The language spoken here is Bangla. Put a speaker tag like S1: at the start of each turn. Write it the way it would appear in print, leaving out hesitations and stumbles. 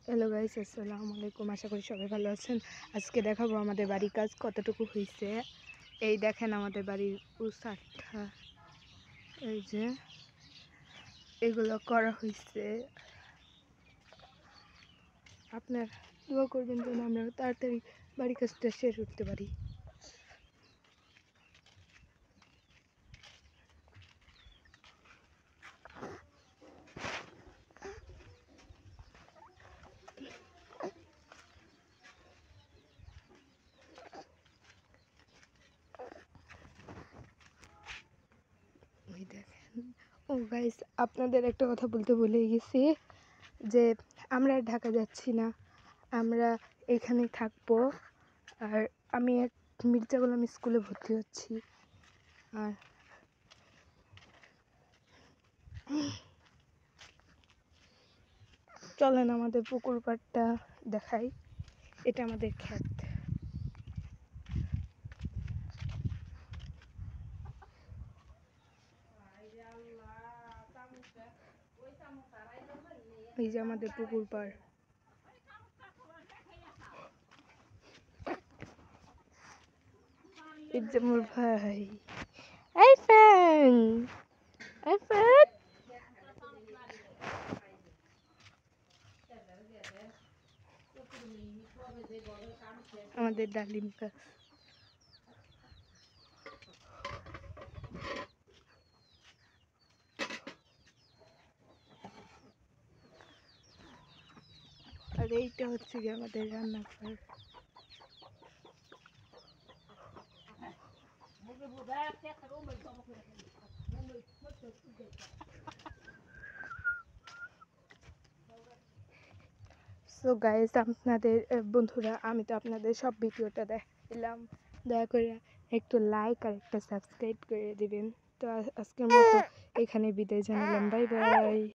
S1: হ্যালো গাইস, আসসালামু আলাইকুম। আশা করি সবাই ভালো আছেন। আজকে দেখাবো আমাদের বাড়ির কাজ কতটুকু হয়েছে। এই দেখেন আমাদের বাড়ির উসাটটা, এই যে এগুলো করা হয়েছে। আপনার দোয়া করবেন যেন আমরা তাড়াতাড়ি বাড়ির কাজটা শেষ করতে পারি। ওই দেখেন, ও গাইস, আপনাদের একটা কথা বলতে ভুলে গেছি যে আমরা ঢাকা যাচ্ছি না, আমরা এখানেই থাকবো। আর আমি এক মির্জা গোলাম স্কুলে ভর্তি হচ্ছি। আর চলেন আমাদের পুকুর পাড়টা দেখাই। এটা আমাদের ক্ষেত। এই যে আমাদের পুকুর পাড়। এই যে মোর ভাই আইফান আইফান আমাদের ডালিম গাছ। আর এইটা হচ্ছে কি আমাদের রান্নাঘর। সো গাইস, আপনাদের বন্ধুরা, আমি তো আপনাদের সব ভিডিওটা দেখলাম। দয়া করে একটু লাইক আর একটা সাবস্ক্রাইব করে দিবেন। তো আজকের মতো এখানে বিদায় জানালাম। Bye bye.